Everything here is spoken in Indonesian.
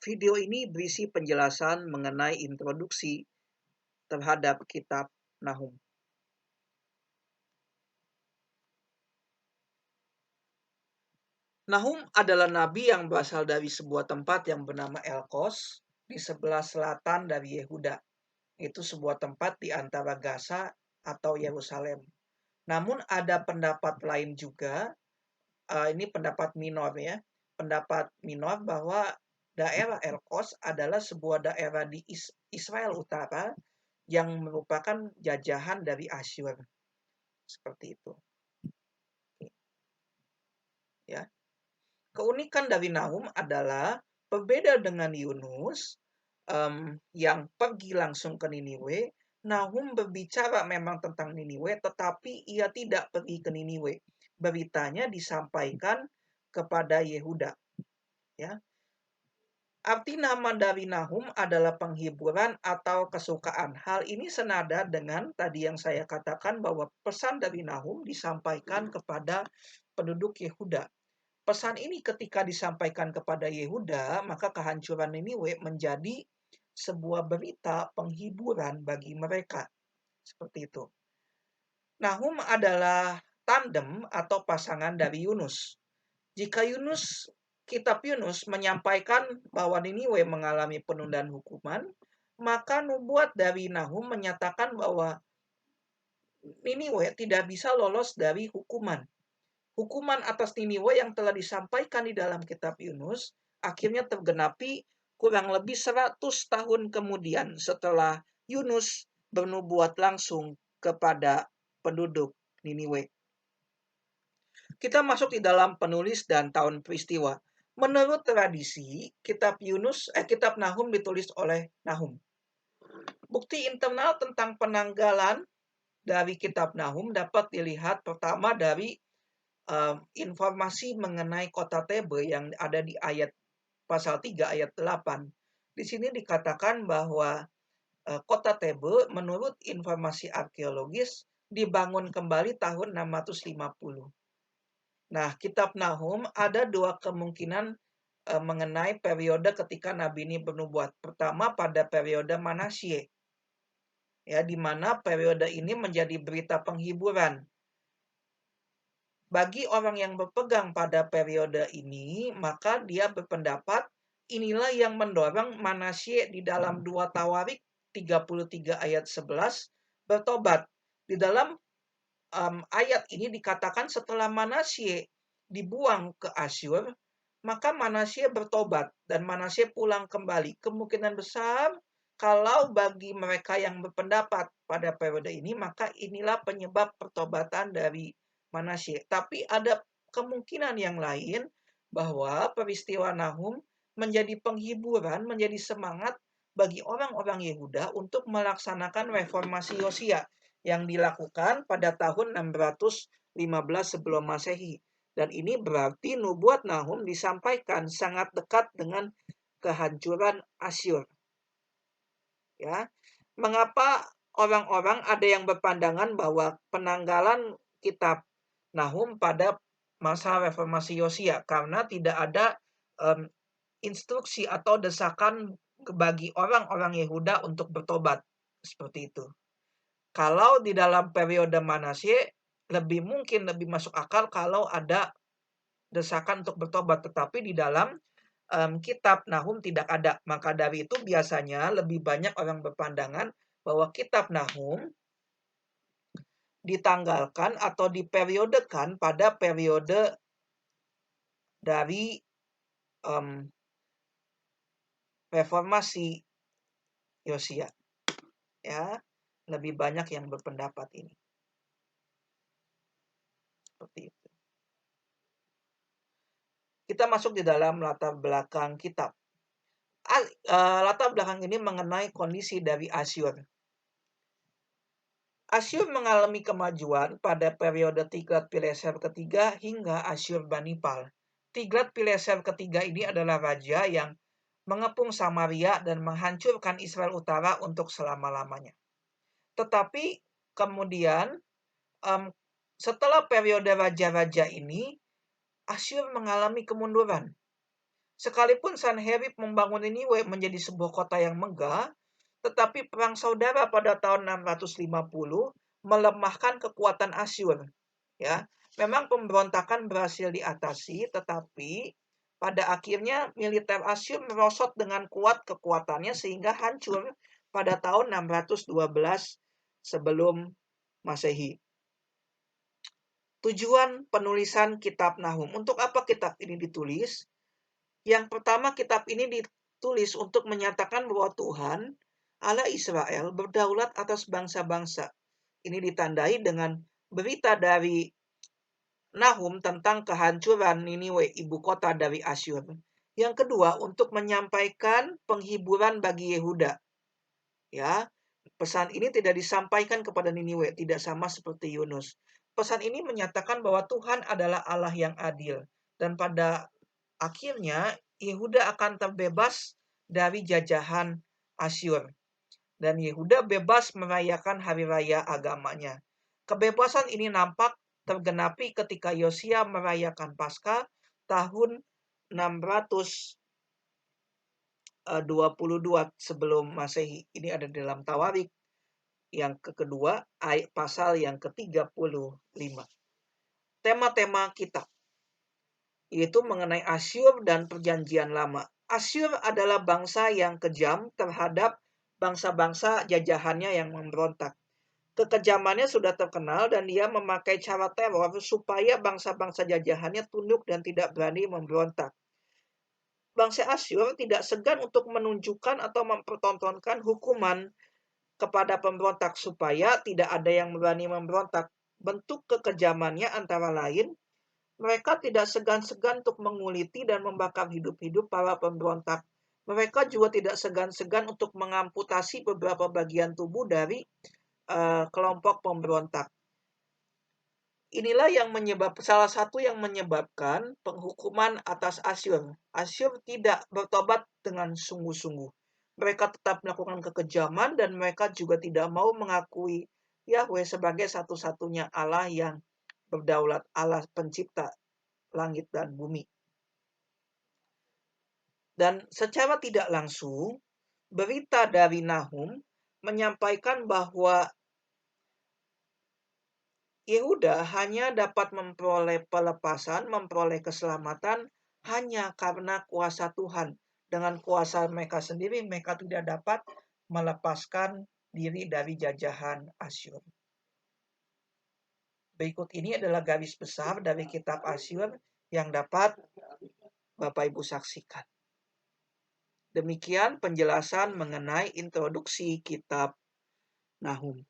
Video ini berisi penjelasan mengenai introduksi terhadap kitab Nahum. Nahum adalah nabi yang berasal dari sebuah tempat yang bernama Elkos di sebelah selatan dari Yehuda. Itu sebuah tempat di antara Gaza atau Yerusalem. Namun ada pendapat lain juga, ini pendapat minor ya, pendapat minor bahwa daerah Elkos adalah sebuah daerah di Israel Utara yang merupakan jajahan dari Asyur. Seperti itu. Ya. Keunikan dari Nahum adalah berbeda dengan Yunus yang pergi langsung ke Niniwe. Nahum berbicara memang tentang Niniwe, tetapi ia tidak pergi ke Niniwe. Beritanya disampaikan kepada Yehuda. Ya. Arti nama dari Nahum adalah penghiburan atau kesukaan. Hal ini senada dengan tadi yang saya katakan bahwa pesan dari Nahum disampaikan kepada penduduk Yehuda. Pesan ini ketika disampaikan kepada Yehuda, maka kehancuran Niniwe menjadi sebuah berita penghiburan bagi mereka. Seperti itu. Nahum adalah tandem atau pasangan dari Yunus. Jika kitab Yunus menyampaikan bahwa Niniwe mengalami penundaan hukuman, maka nubuat dari Nahum menyatakan bahwa Niniwe tidak bisa lolos dari hukuman. Hukuman atas Niniwe yang telah disampaikan di dalam kitab Yunus akhirnya tergenapi kurang lebih 100 tahun kemudian setelah Yunus bernubuat langsung kepada penduduk Niniwe. Kita masuk di dalam penulis dan tahun peristiwa. Menurut tradisi, kitab Nahum ditulis oleh Nahum. Bukti internal tentang penanggalan dari kitab Nahum dapat dilihat pertama dari informasi mengenai kota Tebe yang ada di ayat pasal 3 ayat 8. Di sini dikatakan bahwa kota Tebe menurut informasi arkeologis dibangun kembali tahun 650. Nah, kitab Nahum ada dua kemungkinan mengenai periode ketika Nabi ini bernubuat. Pertama pada periode Manasye, ya, di mana periode ini menjadi berita penghiburan. Bagi orang yang berpegang pada periode ini, maka dia berpendapat inilah yang mendorong Manasye di dalam 2 Tawarik 33 ayat 11 bertobat. Di dalam ayat ini dikatakan setelah Manasye dibuang ke Asyur, maka Manasye bertobat dan Manasye pulang kembali. Kemungkinan besar kalau bagi mereka yang berpendapat pada periode ini, maka inilah penyebab pertobatan dari Manasye. Tapi ada kemungkinan yang lain bahwa peristiwa Nahum menjadi penghiburan, menjadi semangat bagi orang-orang Yehuda untuk melaksanakan reformasi Yosia yang dilakukan pada tahun 615 sebelum Masehi. Dan ini berarti nubuat Nahum disampaikan sangat dekat dengan kehancuran Asyur. Ya. Mengapa orang-orang ada yang berpandangan bahwa penanggalan kitab Nahum pada masa reformasi Yosia karena tidak ada instruksi atau desakan bagi orang-orang Yehuda untuk bertobat seperti itu. Kalau di dalam periode Manasye lebih masuk akal kalau ada desakan untuk bertobat, tetapi di dalam kitab Nahum tidak ada. Maka dari itu biasanya lebih banyak orang berpandangan bahwa kitab Nahum ditanggalkan atau diperiodekan pada periode dari reformasi Yosia. Ya, lebih banyak yang berpendapat ini. Seperti itu. Kita masuk di dalam latar belakang kitab. Latar belakang ini mengenai kondisi dari Asyur. Asyur mengalami kemajuan pada periode Tiglat-Pileser ketiga hingga Asyurbanipal. Tiglat-Pileser ketiga ini adalah raja yang mengepung Samaria dan menghancurkan Israel Utara untuk selama-lamanya. Tetapi kemudian setelah periode raja-raja ini, Asyur mengalami kemunduran. Sekalipun Sanherib membangun Niniwe menjadi sebuah kota yang megah, tetapi perang saudara pada tahun 650 melemahkan kekuatan Asyur. Ya, memang pemberontakan berhasil diatasi, tetapi pada akhirnya militer Asyur merosot dengan kuat kekuatannya sehingga hancur pada tahun 612 sebelum Masehi. Tujuan penulisan kitab Nahum. Untuk apa kitab ini ditulis? Yang pertama, kitab ini ditulis untuk menyatakan bahwa Tuhan, Allah Israel, berdaulat atas bangsa-bangsa. Ini ditandai dengan berita dari Nahum tentang kehancuran Niniwe, ibu kota dari Asyur. Yang kedua, untuk menyampaikan penghiburan bagi Yehuda. Ya, pesan ini tidak disampaikan kepada Niniwe, tidak sama seperti Yunus. Pesan ini menyatakan bahwa Tuhan adalah Allah yang adil, dan pada akhirnya Yehuda akan terbebas dari jajahan Asyur, dan Yehuda bebas merayakan hari raya agamanya. Kebebasan ini nampak tergenapi ketika Yosia merayakan Paskah tahun 622 sebelum Masehi. Ini ada di dalam Tawarik yang kedua, pasal yang ke-35. Tema-tema kitab yaitu mengenai Asyur dan perjanjian lama. Asyur adalah bangsa yang kejam terhadap bangsa-bangsa jajahannya yang memberontak. Kekejamannya sudah terkenal dan dia memakai cara teror supaya bangsa-bangsa jajahannya tunduk dan tidak berani memberontak. Bangsa Asyur tidak segan untuk menunjukkan atau mempertontonkan hukuman kepada pemberontak supaya tidak ada yang berani memberontak. Bentuk kekejamannya antara lain, mereka tidak segan-segan untuk menguliti dan membakar hidup-hidup para pemberontak. Mereka juga tidak segan-segan untuk mengamputasi beberapa bagian tubuh dari kelompok pemberontak. Inilah yang salah satu yang menyebabkan penghukuman atas Asyur. Asyur tidak bertobat dengan sungguh-sungguh. Mereka tetap melakukan kekejaman dan mereka juga tidak mau mengakui Yahweh sebagai satu-satunya Allah yang berdaulat, Allah pencipta langit dan bumi. Dan secara tidak langsung, berita dari Nahum menyampaikan bahwa Yehuda hanya dapat memperoleh pelepasan, memperoleh keselamatan hanya karena kuasa Tuhan. Dengan kuasa mereka sendiri, mereka tidak dapat melepaskan diri dari jajahan Asyur. Berikut ini adalah garis besar dari kitab Asyur yang dapat Bapak Ibu saksikan. Demikian penjelasan mengenai introduksi kitab Nahum.